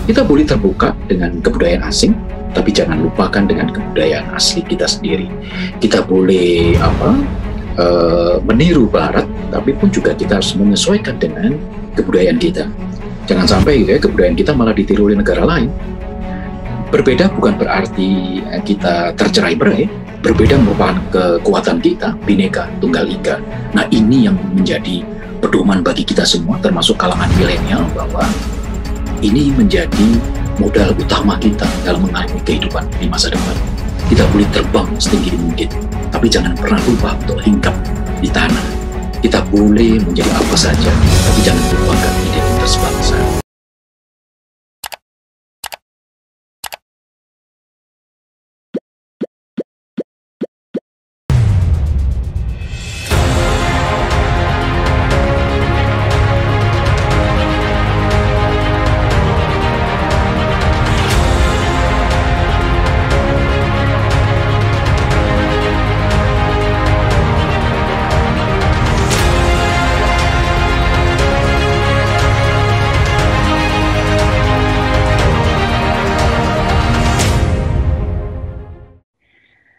Kita boleh terbuka dengan kebudayaan asing, tapi jangan lupakan dengan kebudayaan asli kita sendiri. Kita boleh meniru Barat, tapi pun juga kita harus menyesuaikan dengan kebudayaan kita. Jangan sampai kebudayaan kita malah ditiru oleh negara lain. Berbeda bukan berarti kita tercerai-berai. Berbeda merupakan kekuatan kita, Bhinneka Tunggal Ika. Nah, ini yang menjadi pedoman bagi kita semua, termasuk kalangan milenial, bahwa ini menjadi modal utama kita dalam mengarungi kehidupan di masa depan. Kita boleh terbang setinggi mungkin, tapi jangan pernah lupa untuk hinggap di tanah. Kita boleh menjadi apa saja, tapi jangan lupakan identitas bangsa.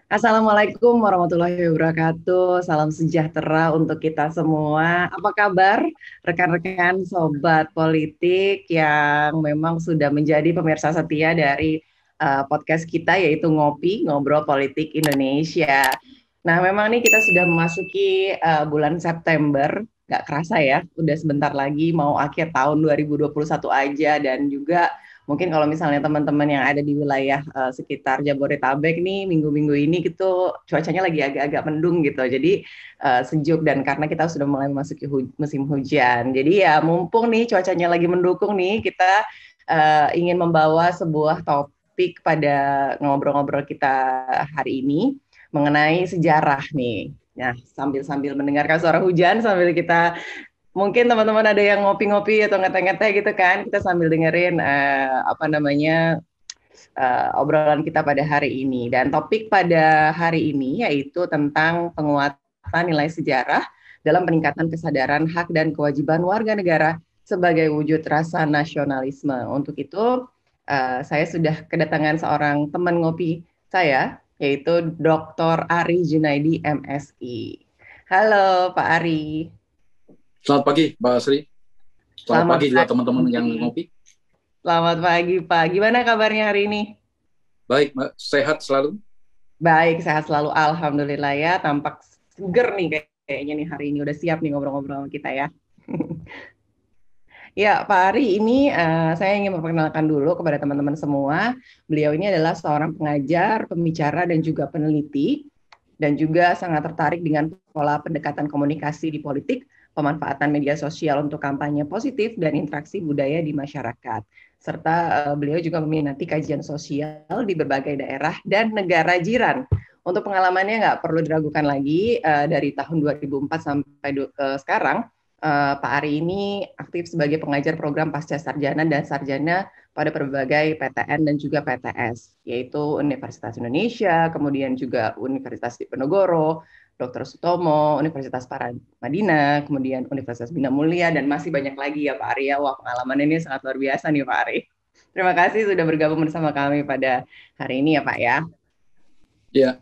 Assalamualaikum warahmatullahi wabarakatuh. Salam sejahtera untuk kita semua. Apa kabar rekan-rekan sobat politik yang memang sudah menjadi pemirsa setia dari podcast kita, yaitu Ngopi, Ngobrol Politik Indonesia. Nah, memang nih kita sudah memasuki bulan September. Nggak kerasa ya, udah sebentar lagi mau akhir tahun 2021 aja. Dan juga mungkin kalau misalnya teman-teman yang ada di wilayah sekitar Jabodetabek nih, minggu-minggu ini gitu cuacanya lagi agak-agak mendung gitu. Jadi sejuk, dan karena kita sudah mulai memasuki musim hujan. Jadi ya mumpung nih cuacanya lagi mendukung nih, kita ingin membawa sebuah topik pada ngobrol-ngobrol kita hari ini mengenai sejarah nih. Nah, sambil mendengarkan suara hujan, sambil kita mungkin teman-teman ada yang ngopi-ngopi atau ngeteh-ngeteh gitu kan, kita sambil dengerin obrolan kita pada hari ini. Dan topik pada hari ini yaitu tentang penguatan nilai sejarah dalam peningkatan kesadaran hak dan kewajiban warga negara sebagai wujud rasa nasionalisme. Untuk itu saya sudah kedatangan seorang teman ngopi saya, yaitu Dr. Ari Junaidi, MSI. Halo Pak Ari. Selamat pagi, Mbak Asri. Selamat pagi juga teman-teman yang ngopi. Selamat pagi, Pak. Gimana kabarnya hari ini? Baik, Mbak. Sehat selalu? Baik, sehat selalu. Alhamdulillah ya. Tampak seger nih kayaknya nih hari ini. Udah siap nih ngobrol-ngobrol sama kita ya. Ya, Pak Ari, ini saya ingin memperkenalkan dulu kepada teman-teman semua. Beliau ini adalah seorang pengajar, pembicara, dan juga peneliti. Dan juga sangat tertarik dengan pola pendekatan komunikasi di politik, pemanfaatan media sosial untuk kampanye positif, dan interaksi budaya di masyarakat. Serta beliau juga meminati kajian sosial di berbagai daerah dan negara jiran. Untuk pengalamannya nggak perlu diragukan lagi, dari tahun 2004 sampai sekarang, Pak Ari ini aktif sebagai pengajar program pasca sarjana dan sarjana pada berbagai PTN dan juga PTS, yaitu Universitas Indonesia, kemudian juga Universitas Diponegoro, Dr. Sutomo, Universitas Paramadina, kemudian Universitas Bina Mulia, dan masih banyak lagi ya Pak Ari. Wah, pengalaman ini sangat luar biasa nih Pak Ari. Terima kasih sudah bergabung bersama kami pada hari ini ya Pak ya. Iya.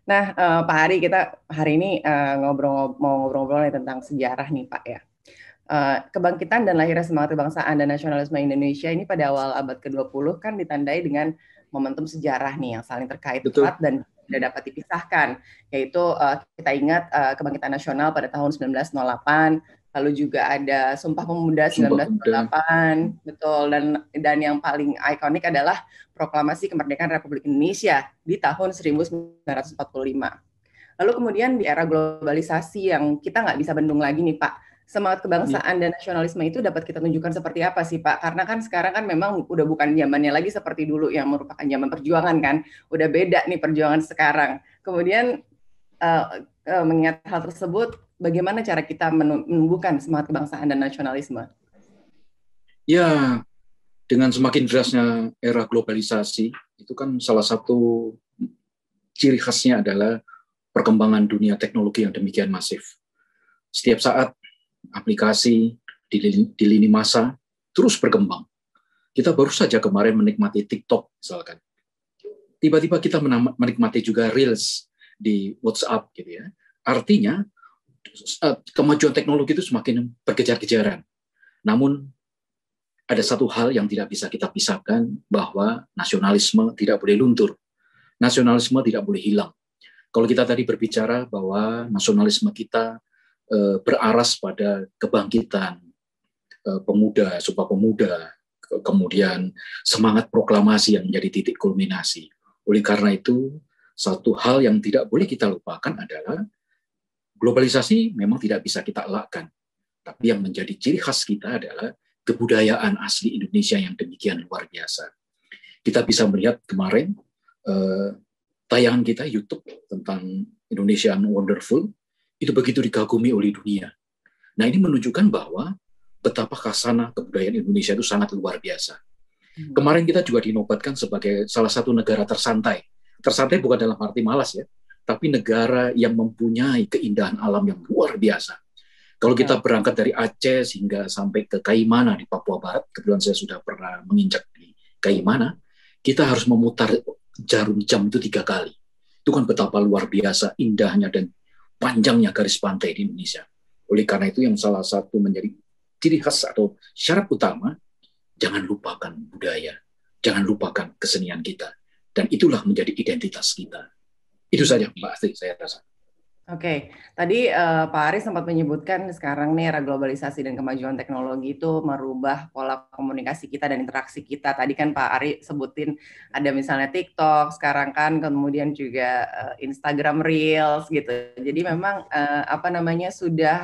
Nah, Pak Ari, kita hari ini mau ngobrol-ngobrol tentang sejarah nih Pak ya. Kebangkitan dan lahirnya semangat kebangsaan dan nasionalisme Indonesia ini pada awal abad ke-20 kan ditandai dengan momentum sejarah nih yang saling terkait erat dan tidak dapat dipisahkan, yaitu kita ingat kebangkitan nasional pada tahun 1908, lalu juga ada Sumpah Pemuda 1908, betul, dan yang paling ikonik adalah Proklamasi Kemerdekaan Republik Indonesia di tahun 1945. Lalu kemudian di era globalisasi yang kita nggak bisa bendung lagi nih Pak, semangat kebangsaan dan nasionalisme itu dapat kita tunjukkan seperti apa sih Pak? Karena kan sekarang kan memang udah bukan zamannya lagi seperti dulu yang merupakan zaman perjuangan kan, udah beda nih perjuangan sekarang. Kemudian mengingat hal tersebut, bagaimana cara kita menumbuhkan semangat kebangsaan dan nasionalisme? Ya, dengan semakin derasnya era globalisasi, itu kan salah satu ciri khasnya adalah perkembangan dunia teknologi yang demikian masif. Setiap saat aplikasi di lini masa terus berkembang. Kita baru saja kemarin menikmati TikTok misalkan. Tiba-tiba kita menikmati juga Reels di WhatsApp gitu ya. Artinya kemajuan teknologi itu semakin berkejar-kejaran. Namun ada satu hal yang tidak bisa kita pisahkan, bahwa nasionalisme tidak boleh luntur. Nasionalisme tidak boleh hilang. Kalau kita tadi berbicara bahwa nasionalisme kita beraras pada kebangkitan pemuda, Sumpah Pemuda, kemudian semangat proklamasi yang menjadi titik kulminasi. Oleh karena itu, satu hal yang tidak boleh kita lupakan adalah globalisasi memang tidak bisa kita elakkan. Tapi yang menjadi ciri khas kita adalah kebudayaan asli Indonesia yang demikian luar biasa. Kita bisa melihat kemarin tayangan kita YouTube tentang Indonesian Wonderful, itu begitu dikagumi oleh dunia. Nah, ini menunjukkan bahwa betapa khasana kebudayaan Indonesia itu sangat luar biasa. Kemarin kita juga dinobatkan sebagai salah satu negara tersantai. Tersantai bukan dalam arti malas ya, tapi negara yang mempunyai keindahan alam yang luar biasa. Kalau kita berangkat dari Aceh hingga sampai ke Kaimana di Papua Barat, kebetulan saya sudah pernah menginjak di Kaimana, kita harus memutar jarum jam itu 3 kali. Itu kan betapa luar biasa indahnya dan panjangnya garis pantai di Indonesia. Oleh karena itu yang salah satu menjadi ciri khas atau syarat utama, jangan lupakan budaya, jangan lupakan kesenian kita. Dan itulah menjadi identitas kita. Itu saja Mbak Astrid, saya rasa. Oke, tadi Pak Aris sempat menyebutkan sekarang nih era globalisasi dan kemajuan teknologi itu merubah pola komunikasi kita dan interaksi kita. Tadi kan Pak Aris sebutin ada misalnya TikTok, sekarang kan kemudian juga Instagram Reels gitu. Jadi memang sudah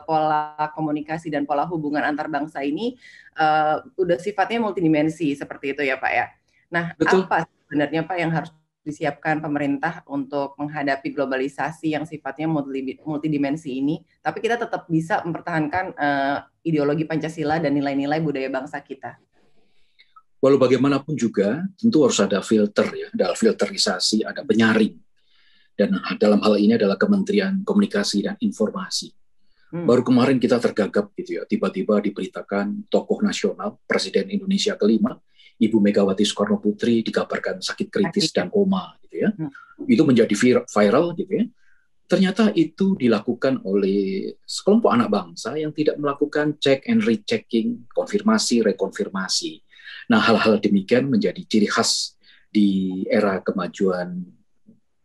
pola komunikasi dan pola hubungan antar bangsa ini udah sifatnya multidimensi seperti itu ya Pak ya. Nah, betul. Apa sebenarnya Pak yang harus disiapkan pemerintah untuk menghadapi globalisasi yang sifatnya multidimensi ini, tapi kita tetap bisa mempertahankan ideologi Pancasila dan nilai-nilai budaya bangsa kita? Walau bagaimanapun juga, tentu harus ada filter ya, ada filterisasi, ada penyaring. Dan dalam hal ini adalah Kementerian Komunikasi dan Informasi. Baru kemarin kita tergagap gitu ya, tiba-tiba diberitakan tokoh nasional, Presiden Indonesia kelima, Ibu Megawati Soekarno Putri dikabarkan sakit kritis dan koma gitu ya. Itu menjadi viral gitu ya. Ternyata itu dilakukan oleh sekelompok anak bangsa yang tidak melakukan check and rechecking, konfirmasi, rekonfirmasi. Nah, hal-hal demikian menjadi ciri khas di era kemajuan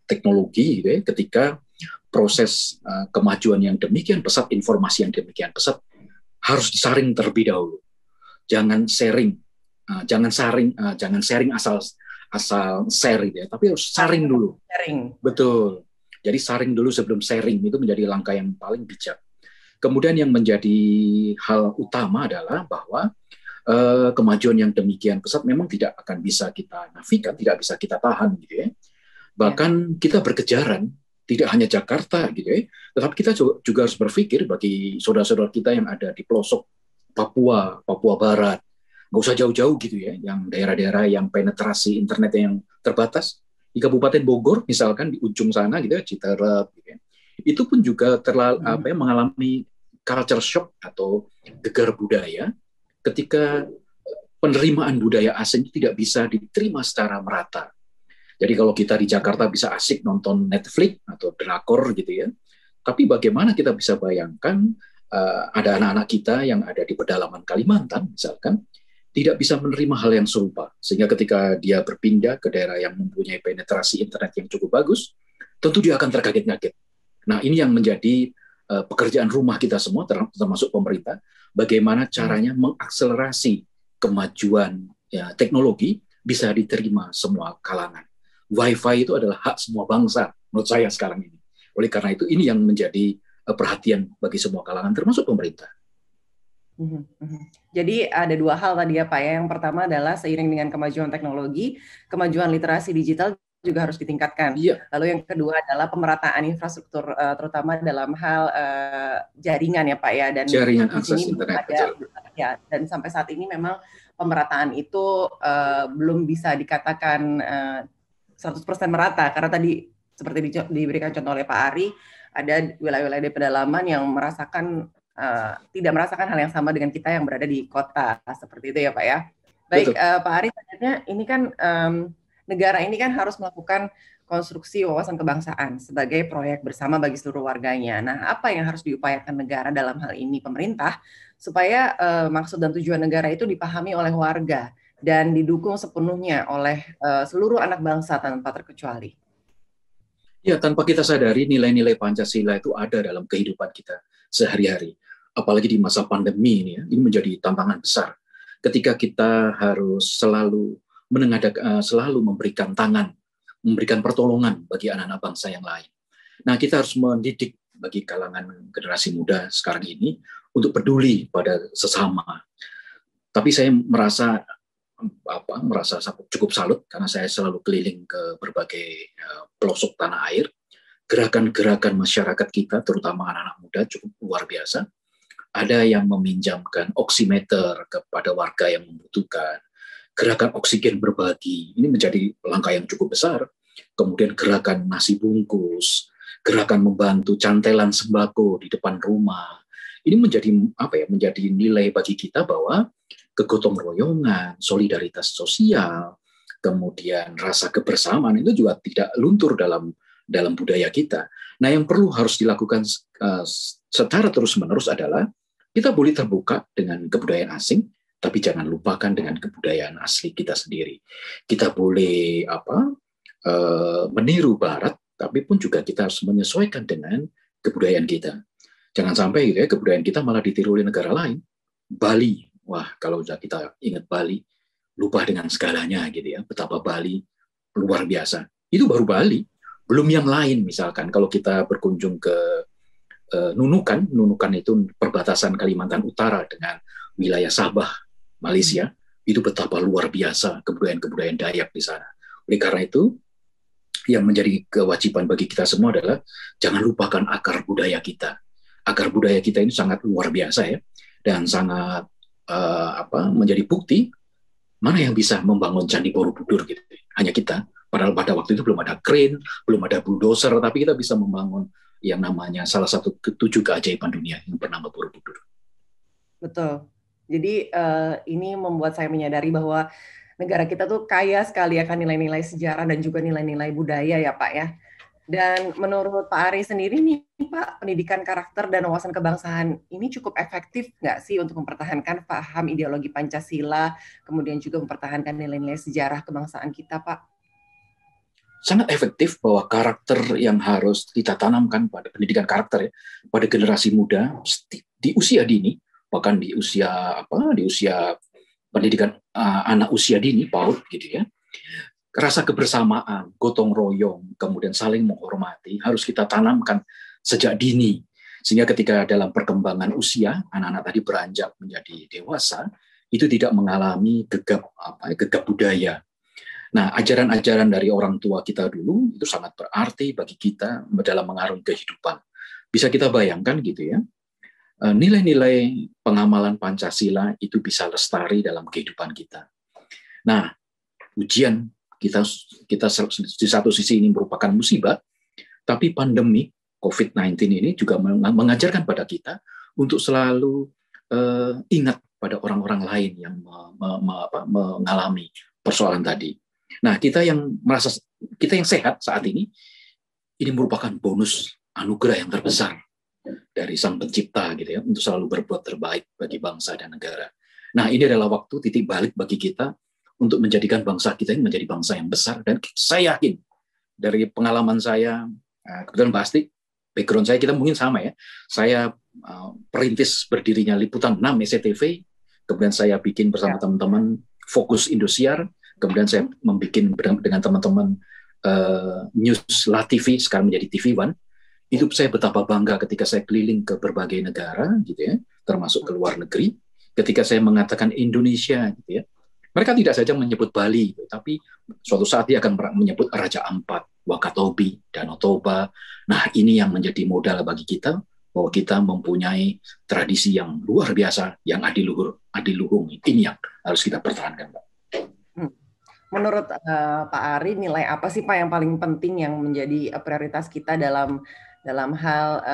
teknologi gitu ya, ketika proses kemajuan yang demikian pesat, informasi yang demikian pesat harus disaring terlebih dahulu. Jangan sharing asal share gitu ya, tapi harus saring dulu. Betul. Jadi saring dulu sebelum sharing, itu menjadi langkah yang paling bijak. Kemudian yang menjadi hal utama adalah bahwa kemajuan yang demikian pesat memang tidak akan bisa kita nafikan, tidak bisa kita tahan gitu ya. Bahkan kita berkejaran, tidak hanya Jakarta gitu ya, tetapi kita juga harus berpikir bagi saudara-saudara kita yang ada di pelosok Papua Barat. Nggak usah jauh-jauh gitu ya, yang daerah-daerah yang penetrasi internet yang terbatas, di Kabupaten Bogor misalkan di ujung sana gitu ya, Citerep gitu ya, itu pun juga mengalami culture shock atau gegar budaya ketika penerimaan budaya asing tidak bisa diterima secara merata. Jadi kalau kita di Jakarta bisa asik nonton Netflix atau drakor gitu ya, tapi bagaimana kita bisa bayangkan ada anak-anak kita yang ada di pedalaman Kalimantan misalkan, tidak bisa menerima hal yang serupa. Sehingga ketika dia berpindah ke daerah yang mempunyai penetrasi internet yang cukup bagus, tentu dia akan terkaget-kaget. Nah, ini yang menjadi pekerjaan rumah kita semua, termasuk pemerintah, bagaimana caranya mengakselerasi kemajuan teknologi bisa diterima semua kalangan. Wi-Fi itu adalah hak semua bangsa, menurut saya sekarang ini. Oleh karena itu, ini yang menjadi perhatian bagi semua kalangan, termasuk pemerintah. Jadi ada 2 hal tadi ya Pak ya. Yang pertama adalah seiring dengan kemajuan teknologi, kemajuan literasi digital juga harus ditingkatkan. Iya. Lalu yang kedua adalah pemerataan infrastruktur, terutama dalam hal jaringan ya Pak ya. Dan jaringan akses internet. Ya, dan sampai saat ini memang pemerataan itu belum bisa dikatakan 100% merata, karena tadi seperti diberikan contoh oleh Pak Ari, ada wilayah-wilayah di pedalaman yang tidak merasakan hal yang sama dengan kita yang berada di kota, seperti itu ya Pak ya. Baik, Betul. Pak Ari, sebenarnya ini kan negara ini kan harus melakukan konstruksi wawasan kebangsaan sebagai proyek bersama bagi seluruh warganya. Nah, apa yang harus diupayakan negara dalam hal ini pemerintah supaya maksud dan tujuan negara itu dipahami oleh warga dan didukung sepenuhnya oleh seluruh anak bangsa tanpa terkecuali. Ya, tanpa kita sadari nilai-nilai Pancasila itu ada dalam kehidupan kita sehari-hari. Apalagi di masa pandemi ini ya, ini menjadi tantangan besar. Ketika kita harus selalu memberikan tangan, memberikan pertolongan bagi anak-anak bangsa yang lain. Nah, kita harus mendidik bagi kalangan generasi muda sekarang ini untuk peduli pada sesama. Tapi saya merasa cukup salut karena saya selalu keliling ke berbagai pelosok tanah air. Gerakan-gerakan masyarakat kita, terutama anak-anak muda, cukup luar biasa. Ada yang meminjamkan oximeter kepada warga yang membutuhkan. Gerakan oksigen berbagi, ini menjadi langkah yang cukup besar. Kemudian gerakan nasi bungkus, gerakan membantu cantelan sembako di depan rumah. Ini menjadi nilai bagi kita bahwa kegotong royongan, solidaritas sosial, kemudian rasa kebersamaan itu juga tidak luntur dalam budaya kita. Nah, yang perlu harus dilakukan secara terus-menerus adalah kita boleh terbuka dengan kebudayaan asing, tapi jangan lupakan dengan kebudayaan asli kita sendiri. Kita boleh meniru Barat, tapi pun juga kita harus menyesuaikan dengan kebudayaan kita. Jangan sampai gitu ya, kebudayaan kita malah ditiru oleh negara lain. Bali, wah kalau kita ingat Bali, lupa dengan segalanya gitu ya, betapa Bali luar biasa. Itu baru Bali, belum yang lain misalkan. Kalau kita berkunjung ke Nunukan itu perbatasan Kalimantan Utara dengan wilayah Sabah, Malaysia, itu betapa luar biasa kebudayaan-kebudayaan Dayak di sana. Oleh karena itu, yang menjadi kewajiban bagi kita semua adalah jangan lupakan akar budaya kita. Akar budaya kita ini sangat luar biasa ya, dan sangat menjadi bukti mana yang bisa membangun Candi Borobudur gitu. Hanya kita. Padahal pada waktu itu belum ada crane, belum ada bulldozer, tapi kita bisa membangun yang namanya salah satu 7 keajaiban dunia yang bernama Borobudur. Betul. Jadi ini membuat saya menyadari bahwa negara kita tuh kaya sekali akan nilai-nilai sejarah dan juga nilai-nilai budaya ya Pak ya. Dan menurut Pak Ari sendiri nih Pak, pendidikan karakter dan wawasan kebangsaan ini cukup efektif nggak sih untuk mempertahankan paham ideologi Pancasila, kemudian juga mempertahankan nilai-nilai sejarah kebangsaan kita Pak? Sangat efektif bahwa karakter yang harus kita tanamkan pada pendidikan karakter ya, pada generasi muda di usia dini, bahkan di usia pendidikan anak usia dini, PAUD gitu ya. Rasa kebersamaan, gotong royong, kemudian saling menghormati harus kita tanamkan sejak dini. Sehingga ketika dalam perkembangan usia, anak-anak tadi beranjak menjadi dewasa, itu tidak mengalami gegap budaya. Nah, ajaran-ajaran dari orang tua kita dulu itu sangat berarti bagi kita dalam mengarungi kehidupan. Bisa kita bayangkan gitu ya, nilai-nilai pengamalan Pancasila itu bisa lestari dalam kehidupan kita. Nah, ujian kita di satu sisi ini merupakan musibah, tapi pandemi COVID-19 ini juga mengajarkan pada kita untuk selalu ingat pada orang-orang lain yang mengalami persoalan tadi. Nah, kita yang sehat saat ini merupakan bonus anugerah yang terbesar dari Sang Pencipta gitu ya, untuk selalu berbuat terbaik bagi bangsa dan negara. Nah, ini adalah waktu titik balik bagi kita untuk menjadikan bangsa kita ini menjadi bangsa yang besar. Dan saya yakin dari pengalaman saya, kebetulan pasti background saya, kita mungkin sama ya. Saya perintis berdirinya Liputan 6 SCTV, kemudian saya bikin bersama teman-teman Fokus Indosiar, kemudian saya membuat dengan teman-teman News La TV, sekarang menjadi TV One. Itu saya betapa bangga ketika saya keliling ke berbagai negara gitu ya, termasuk ke luar negeri, ketika saya mengatakan Indonesia gitu ya. Mereka tidak saja menyebut Bali, tapi suatu saat dia akan menyebut Raja Ampat, Wakatobi, Danau Toba. Nah, ini yang menjadi modal bagi kita, bahwa kita mempunyai tradisi yang luar biasa, yang adiluhung. Ini yang harus kita pertahankan, Pak. Menurut Pak Ari, nilai apa sih Pak yang paling penting yang menjadi prioritas kita dalam dalam hal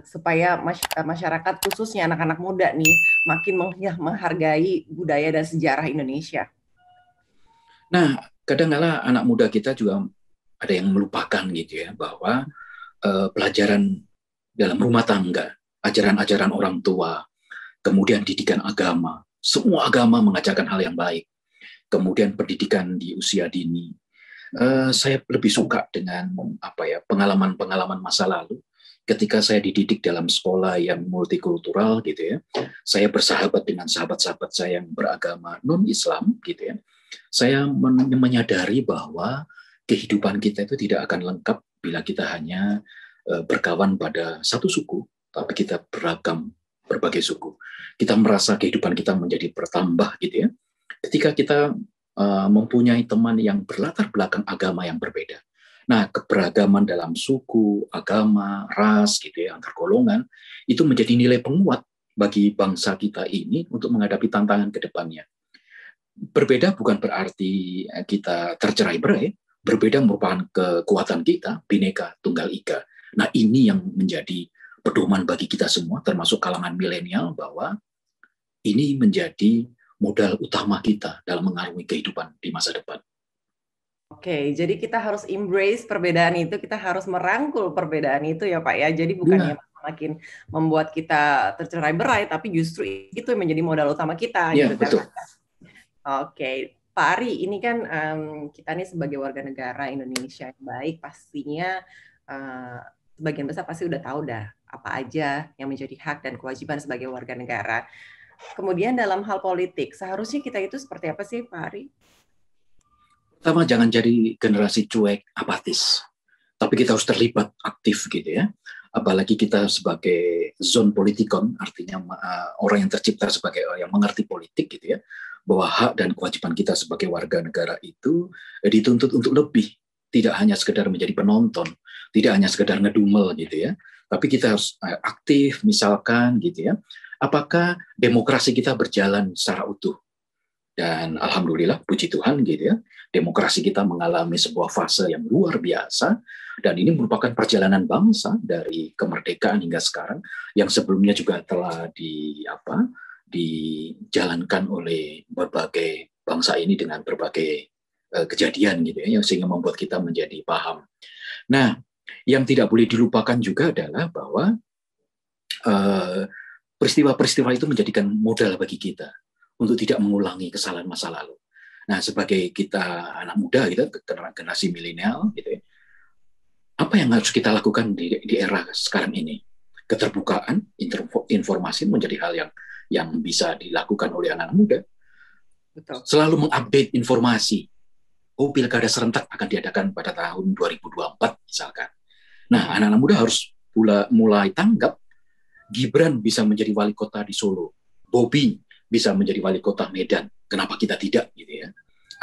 supaya masyarakat khususnya anak-anak muda nih makin menghargai budaya dan sejarah Indonesia? Nah, kadang-kala anak muda kita juga ada yang melupakan gitu ya, bahwa pelajaran dalam rumah tangga, ajaran-ajaran orang tua, kemudian didikan agama, semua agama mengajarkan hal yang baik, kemudian pendidikan di usia dini. Saya lebih suka dengan pengalaman-pengalaman masa lalu ketika saya dididik dalam sekolah yang multikultural gitu ya. Saya bersahabat dengan sahabat-sahabat saya yang beragama non-Islam gitu ya. Saya menyadari bahwa kehidupan kita itu tidak akan lengkap bila kita hanya berkawan pada satu suku, tapi kita beragam berbagai suku. Kita merasa kehidupan kita menjadi bertambah gitu ya. Ketika kita mempunyai teman yang berlatar belakang agama yang berbeda. Nah, keberagaman dalam suku, agama, ras gitu ya, antar golongan, itu menjadi nilai penguat bagi bangsa kita ini untuk menghadapi tantangan ke depannya. Berbeda bukan berarti kita tercerai-berai, berbeda merupakan kekuatan kita, Bhinneka Tunggal Ika. Nah, ini yang menjadi pedoman bagi kita semua, termasuk kalangan milenial, bahwa ini menjadi modal utama kita dalam mengarungi kehidupan di masa depan. Oke, jadi kita harus embrace perbedaan itu, kita harus merangkul perbedaan itu ya Pak ya. Jadi bukannya makin membuat kita tercerai-berai, tapi justru itu yang menjadi modal utama kita. Iya, gitu betul. Kan? Oke, Pak Ari, ini kan kita nih sebagai warga negara Indonesia yang baik, pastinya sebagian besar pasti udah tahu dah apa aja yang menjadi hak dan kewajiban sebagai warga negara. Kemudian dalam hal politik, seharusnya kita itu seperti apa sih, Pak Ari? Pertama, jangan jadi generasi cuek, apatis. Tapi kita harus terlibat aktif gitu ya. Apalagi kita sebagai zone politikon, artinya orang yang tercipta sebagai orang yang mengerti politik gitu ya, bahwa hak dan kewajiban kita sebagai warga negara itu dituntut untuk lebih. Tidak hanya sekedar menjadi penonton, tidak hanya sekedar ngedumel gitu ya. Tapi kita harus aktif, misalkan gitu ya. Apakah demokrasi kita berjalan secara utuh? Dan alhamdulillah, puji Tuhan gitu ya, demokrasi kita mengalami sebuah fase yang luar biasa, dan ini merupakan perjalanan bangsa dari kemerdekaan hingga sekarang, yang sebelumnya juga telah dijalankan oleh berbagai bangsa ini dengan berbagai kejadian gitu ya, yang sehingga membuat kita menjadi paham. Nah, yang tidak boleh dilupakan juga adalah bahwa peristiwa-peristiwa itu menjadikan modal bagi kita untuk tidak mengulangi kesalahan masa lalu. Nah, sebagai kita anak muda, gitu, generasi milenial, gitu ya, apa yang harus kita lakukan di era sekarang ini? Keterbukaan, informasi menjadi hal yang bisa dilakukan oleh anak muda. Betul. Selalu mengupdate informasi. Oh, pilkada serentak akan diadakan pada tahun 2024, misalkan. Nah, anak-anak muda harus mulai tanggap. Gibran bisa menjadi wali kota di Solo, Bobi bisa menjadi wali kota Medan, kenapa kita tidak gitu ya?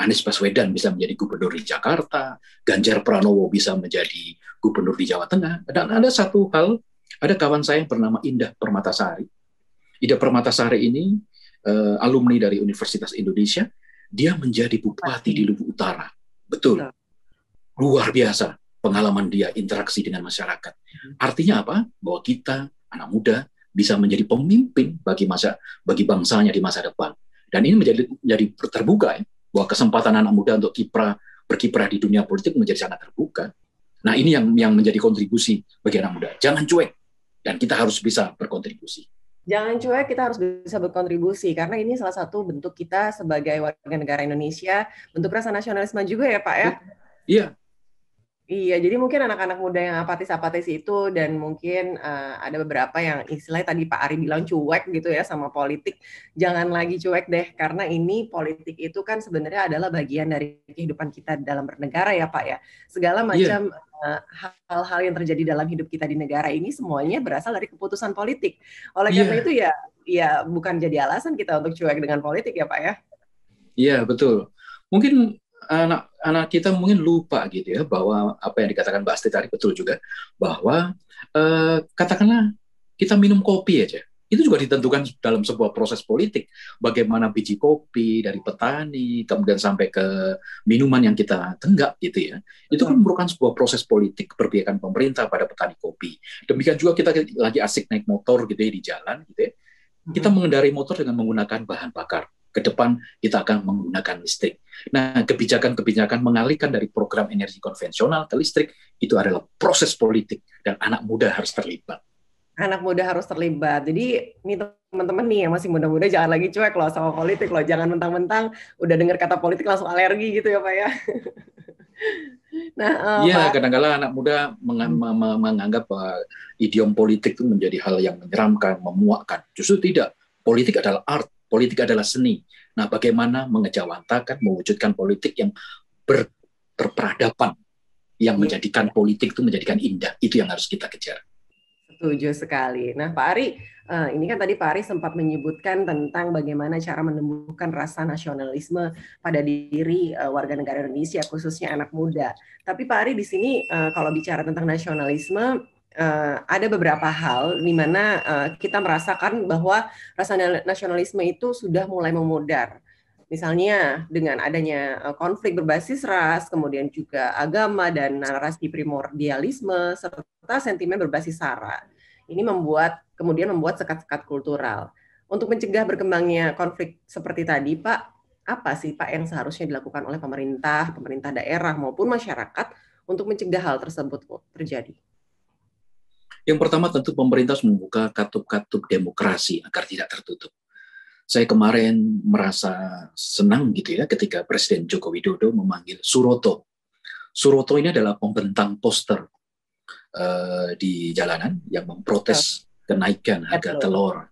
Anies Baswedan bisa menjadi gubernur di Jakarta, Ganjar Pranowo bisa menjadi gubernur di Jawa Tengah. Dan ada satu hal, ada kawan saya yang bernama Indah Permatasari. Indah Permatasari ini alumni dari Universitas Indonesia, dia menjadi bupati di Lubu Utara. Betul. Luar biasa pengalaman dia interaksi dengan masyarakat. Artinya apa? Bahwa kita anak muda bisa menjadi pemimpin bagi bangsanya di masa depan. Dan ini menjadi terbuka ya, bahwa kesempatan anak muda untuk berkiprah di dunia politik menjadi sangat terbuka. Nah, ini yang menjadi kontribusi bagi anak muda. Jangan cuek, dan kita harus bisa berkontribusi. Jangan cuek, kita harus bisa berkontribusi, karena ini salah satu bentuk kita sebagai warga negara Indonesia, bentuk rasa nasionalisme juga ya Pak ya? Iya. Iya, jadi mungkin anak-anak muda yang apatis-apatis itu, dan mungkin ada beberapa yang istilahnya tadi Pak Ari bilang cuek gitu ya sama politik, jangan lagi cuek deh, karena ini politik itu kan sebenarnya adalah bagian dari kehidupan kita dalam bernegara ya Pak ya. Segala macam hal-hal yang terjadi dalam hidup kita di negara ini semuanya berasal dari keputusan politik. Oleh karena itu ya bukan jadi alasan kita untuk cuek dengan politik ya Pak ya. Iya, betul. Mungkin anak kita mungkin lupa gitu ya, bahwa apa yang dikatakan Mbak Asti tadi betul juga, bahwa katakanlah kita minum kopi aja, itu juga ditentukan dalam sebuah proses politik. Bagaimana biji kopi dari petani, kemudian sampai ke minuman yang kita tenggak gitu ya. Itu kan merupakan sebuah proses politik keberpihakan pemerintah pada petani kopi. Demikian juga kita lagi asik naik motor gitu ya di jalan gitu ya. Kita mengendarai motor dengan menggunakan bahan bakar. Ke depan kita akan menggunakan listrik. Nah, kebijakan-kebijakan mengalihkan dari program energi konvensional ke listrik itu adalah proses politik dan anak muda harus terlibat. Anak muda harus terlibat. Jadi ini teman-teman nih yang masih muda-muda jangan lagi cuek loh sama politik loh. Jangan mentang-mentang udah dengar kata politik langsung alergi gitu ya Pak ya. Nah, iya, kadang-kadang anak muda menganggap idiom politik itu menjadi hal yang menyeramkan, memuakkan. Justru tidak. Politik adalah art, politik adalah seni. Nah, bagaimana mengejawantakan, mewujudkan politik yang berperadaban, yang menjadikan politik itu menjadikan indah. Itu yang harus kita kejar. Setuju sekali. Nah, Pak Ari, ini kan tadi Pak Ari sempat menyebutkan tentang bagaimana cara menumbuhkan rasa nasionalisme pada diri warga negara Indonesia, khususnya anak muda. Tapi Pak Ari di sini kalau bicara tentang nasionalisme, ada beberapa hal di mana kita merasakan bahwa rasa nasionalisme itu sudah mulai memudar. Misalnya dengan adanya konflik berbasis ras, kemudian juga agama dan narasi primordialisme, serta sentimen berbasis SARA. Ini kemudian membuat sekat-sekat kultural. Untuk mencegah berkembangnya konflik seperti tadi, Pak, apa sih Pak yang seharusnya dilakukan oleh pemerintah daerah maupun masyarakat untuk mencegah hal tersebut terjadi? Yang pertama tentu pemerintah harus membuka katup-katup demokrasi agar tidak tertutup. Saya kemarin merasa senang gitu ya ketika Presiden Joko Widodo memanggil Suroto. Suroto ini adalah pembentang poster di jalanan yang memprotes kenaikan harga telur.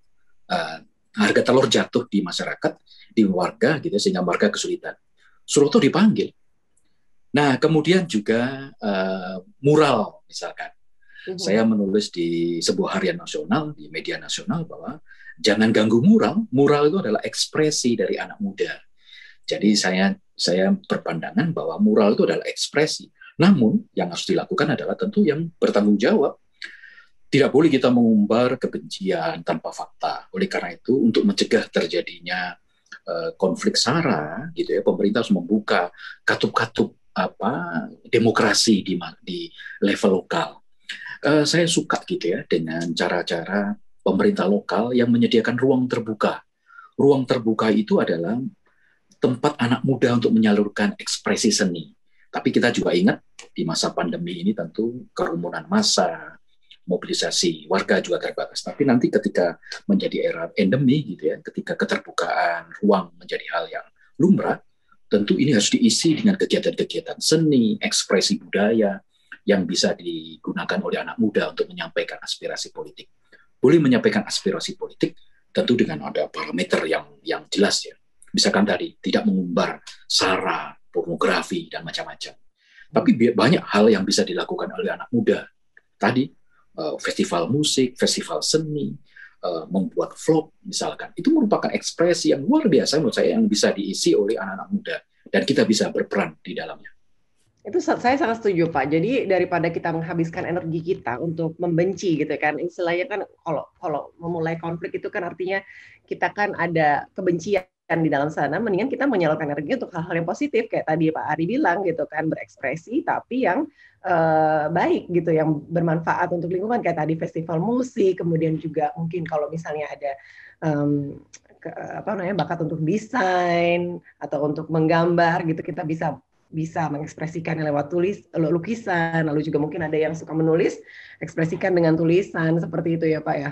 Harga telur jatuh di masyarakat, di warga gitu sehingga warga kesulitan. Suroto dipanggil. Nah, kemudian juga mural misalkan. Saya menulis di sebuah harian nasional, di media nasional bahwa jangan ganggu mural. Mural itu adalah ekspresi dari anak muda. Jadi saya berpandangan bahwa mural itu adalah ekspresi. Namun yang harus dilakukan adalah tentu yang bertanggung jawab. Tidak boleh kita mengumbar kebencian tanpa fakta. Oleh karena itu, untuk mencegah terjadinya konflik SARA, gitu ya, pemerintah harus membuka katup-katup demokrasi di level lokal. Saya suka gitu ya dengan cara-cara pemerintah lokal yang menyediakan ruang terbuka. Ruang terbuka itu adalah tempat anak muda untuk menyalurkan ekspresi seni. Tapi kita juga ingat di masa pandemi ini tentu kerumunan massa, mobilisasi warga juga terbatas. Tapi nanti ketika menjadi era endemi gitu ya, ketika keterbukaan ruang menjadi hal yang lumrah, tentu ini harus diisi dengan kegiatan-kegiatan seni, ekspresi budaya yang bisa digunakan oleh anak muda untuk menyampaikan aspirasi politik. Boleh menyampaikan aspirasi politik tentu dengan ada parameter yang jelas ya. Misalkan tadi tidak mengumbar SARA, pornografi dan macam-macam. Tapi banyak hal yang bisa dilakukan oleh anak muda. Tadi festival musik, festival seni, membuat vlog misalkan. Itu merupakan ekspresi yang luar biasa menurut saya yang bisa diisi oleh anak-anak muda dan kita bisa berperan di dalamnya. Itu saya sangat setuju Pak. Jadi daripada kita menghabiskan energi kita untuk membenci gitu kan, istilahnya kan kalau memulai konflik itu kan artinya kita kan ada kebencian di dalam sana, mendingan kita menyalurkan energi untuk hal-hal yang positif kayak tadi Pak Ari bilang gitu kan, berekspresi tapi yang baik gitu, yang bermanfaat untuk lingkungan kayak tadi festival musik, kemudian juga mungkin kalau misalnya ada bakat untuk desain atau untuk menggambar gitu, kita bisa mengekspresikannya lewat lukisan, lalu juga mungkin ada yang suka menulis, ekspresikan dengan tulisan, seperti itu ya Pak ya?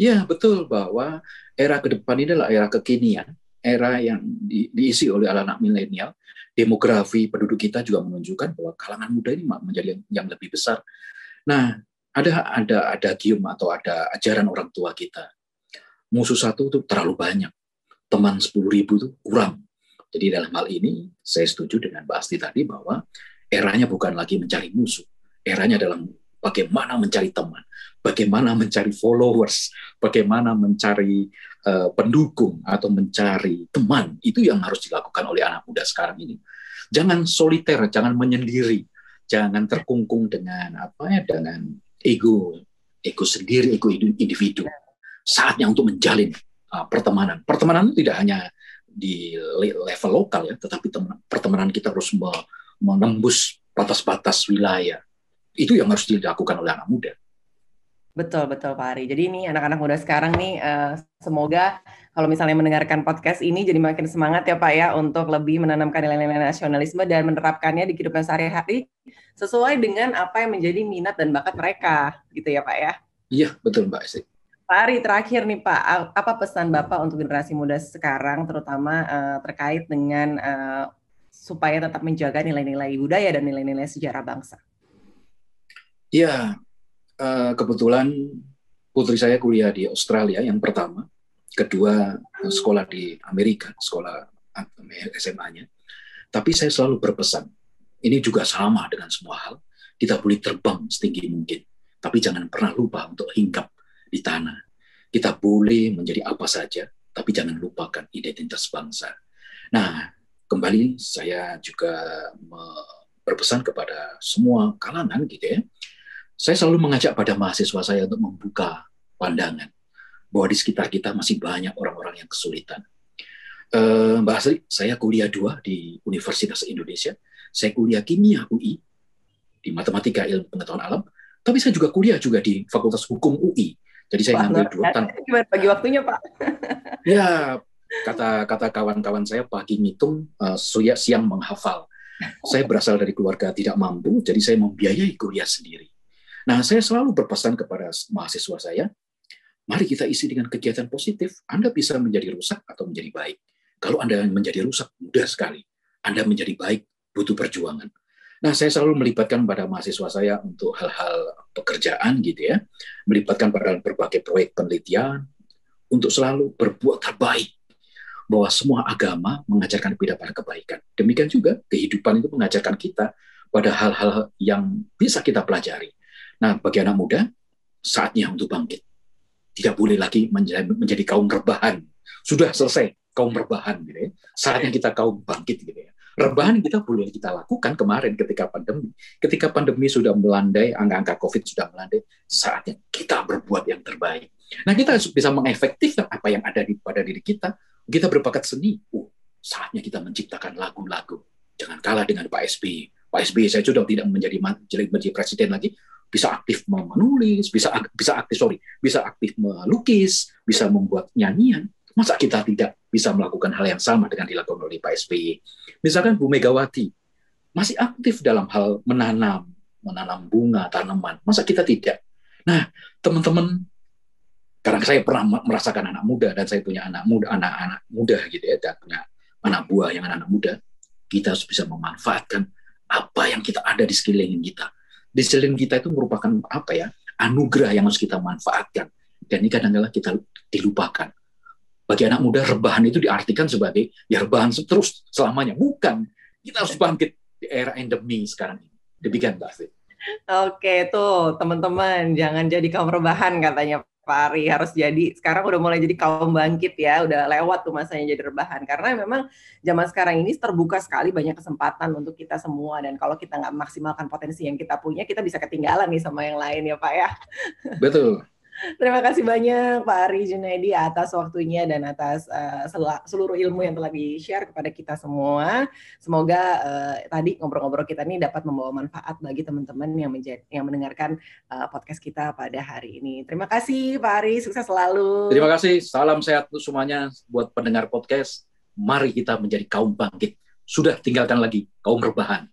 Ya, betul bahwa era ke depan ini adalah era kekinian, era yang diisi oleh anak milenial. Demografi penduduk kita juga menunjukkan bahwa kalangan muda ini menjadi yang lebih besar. Nah, ada adagium atau ada ajaran orang tua kita. Musuh satu itu terlalu banyak, teman 10.000 itu kurang. Jadi dalam hal ini saya setuju dengan Mbak Asti tadi bahwa eranya bukan lagi mencari musuh, eranya adalah bagaimana mencari teman, bagaimana mencari followers, bagaimana mencari pendukung atau mencari teman. Itu yang harus dilakukan oleh anak muda sekarang ini. Jangan soliter, jangan menyendiri, jangan terkungkung dengan dengan ego sendiri, ego individu. saatnya untuk menjalin pertemanan. Pertemanan itu tidak hanya di level lokal ya, tetapi pertemanan kita harus menembus batas-batas wilayah. Itu yang harus dilakukan oleh anak muda. Betul, betul Pak Ari. Jadi ini anak-anak muda sekarang nih, semoga kalau misalnya mendengarkan podcast ini jadi makin semangat ya Pak ya, untuk lebih menanamkan nilai-nilai nasionalisme dan menerapkannya di kehidupan sehari-hari sesuai dengan apa yang menjadi minat dan bakat mereka, gitu ya Pak ya. Iya, betul Mbak Esti. Pak Ari, terakhir nih Pak, apa pesan Bapak untuk generasi muda sekarang, terutama terkait dengan supaya tetap menjaga nilai-nilai budaya dan nilai-nilai sejarah bangsa? Iya, kebetulan putri saya kuliah di Australia yang pertama, kedua sekolah di Amerika, sekolah SMA-nya. Tapi saya selalu berpesan, ini juga sama dengan semua hal, kita boleh terbang setinggi mungkin, tapi jangan pernah lupa untuk hinggap di tanah. Kita boleh menjadi apa saja, tapi jangan lupakan identitas bangsa. Nah, kembali saya juga berpesan kepada semua kalangan gitu ya. Saya selalu mengajak pada mahasiswa saya untuk membuka pandangan bahwa di sekitar kita masih banyak orang-orang yang kesulitan. Mbak Asri, saya kuliah 2 di Universitas Indonesia. Saya kuliah kimia UI di matematika ilmu pengetahuan alam, tapi saya juga kuliah juga di Fakultas Hukum UI. Jadi saya ngambil 2 tahun. Gimana bagi waktunya Pak? Ya, kata kawan-kawan saya pagi ngitung, siang menghafal. Saya berasal dari keluarga tidak mampu, jadi saya membiayai kuliah sendiri. Nah, saya selalu berpesan kepada mahasiswa saya, mari kita isi dengan kegiatan positif. Anda bisa menjadi rusak atau menjadi baik. Kalau Anda menjadi rusak, mudah sekali. Anda menjadi baik, butuh perjuangan. Nah, saya selalu melibatkan pada mahasiswa saya untuk hal-hal pekerjaan gitu ya, melibatkan pada berbagai proyek penelitian, untuk selalu berbuat terbaik. Bahwa semua agama mengajarkan kita pada kebaikan. Demikian juga kehidupan itu mengajarkan kita pada hal-hal yang bisa kita pelajari. Nah, bagi anak muda, saatnya untuk bangkit. Tidak boleh lagi menjadi kaum rebahan. Sudah selesai kaum rebahan, gitu ya. Saatnya kita kaum bangkit, gitu ya. Rebahan kita boleh kita lakukan kemarin ketika pandemi. Ketika pandemi sudah melandai, angka-angka COVID sudah melandai, saatnya kita berbuat yang terbaik. Nah, kita bisa mengefektifkan apa yang ada pada diri kita. Kita berbakat seni. Saatnya kita menciptakan lagu-lagu. Jangan kalah dengan Pak SBY. Pak SBY saya sudah tidak menjadi presiden lagi. Bisa aktif menulis, bisa aktif melukis, bisa membuat nyanyian. Masa kita tidak bisa melakukan hal yang sama dengan dilakukan oleh Pak SBY? Misalkan Bu Megawati masih aktif dalam hal menanam bunga, tanaman. Masa kita tidak? Nah, teman-teman, karena saya pernah merasakan anak muda dan saya punya anak muda gitu ya, dan punya anak buah yang anak muda, kita harus bisa memanfaatkan apa yang kita ada di sekeliling kita. Di sekeliling kita itu merupakan apa ya, anugerah yang harus kita manfaatkan, dan ini kadang-kadang kita dilupakan. Bagi anak muda, rebahan itu diartikan sebagai ya rebahan terus selamanya. Bukan, kita harus bangkit di era endemi sekarang ini. Demikian Mbak Fit. Oke, tuh teman-teman, jangan jadi kaum rebahan katanya Pak Ari, harus jadi, sekarang udah mulai jadi kaum bangkit ya, udah lewat tuh masanya jadi rebahan, karena memang zaman sekarang ini terbuka sekali banyak kesempatan untuk kita semua, dan kalau kita nggak maksimalkan potensi yang kita punya, kita bisa ketinggalan nih sama yang lain ya Pak ya. Betul. Terima kasih banyak Pak Ari Junaidi atas waktunya dan atas seluruh ilmu yang telah di-share kepada kita semua. Semoga tadi ngobrol-ngobrol kita ini dapat membawa manfaat bagi teman-teman yang mendengarkan podcast kita pada hari ini. Terima kasih Pak Ari, sukses selalu. Terima kasih, salam sehat untuk semuanya buat pendengar podcast. Mari kita menjadi kaum bangkit. Sudah tinggalkan lagi kaum rebahan.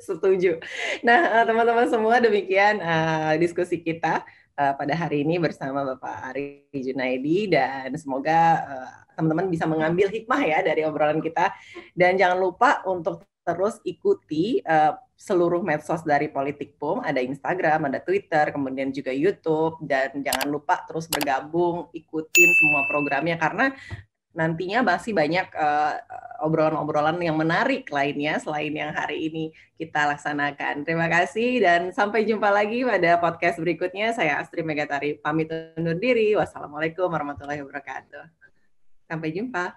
Setuju. Nah, teman-teman semua, demikian diskusi kita pada hari ini bersama Bapak Ari Junaidi, dan semoga teman-teman bisa mengambil hikmah ya dari obrolan kita, dan jangan lupa untuk terus ikuti seluruh medsos dari Politikpum, ada Instagram, ada Twitter, kemudian juga YouTube, dan jangan lupa terus bergabung, ikutin semua programnya, karena nantinya masih banyak obrolan-obrolan yang menarik lainnya selain yang hari ini kita laksanakan. Terima kasih dan sampai jumpa lagi pada podcast berikutnya. Saya Astri Megatari pamit undur diri. Wassalamualaikum warahmatullahi wabarakatuh. Sampai jumpa.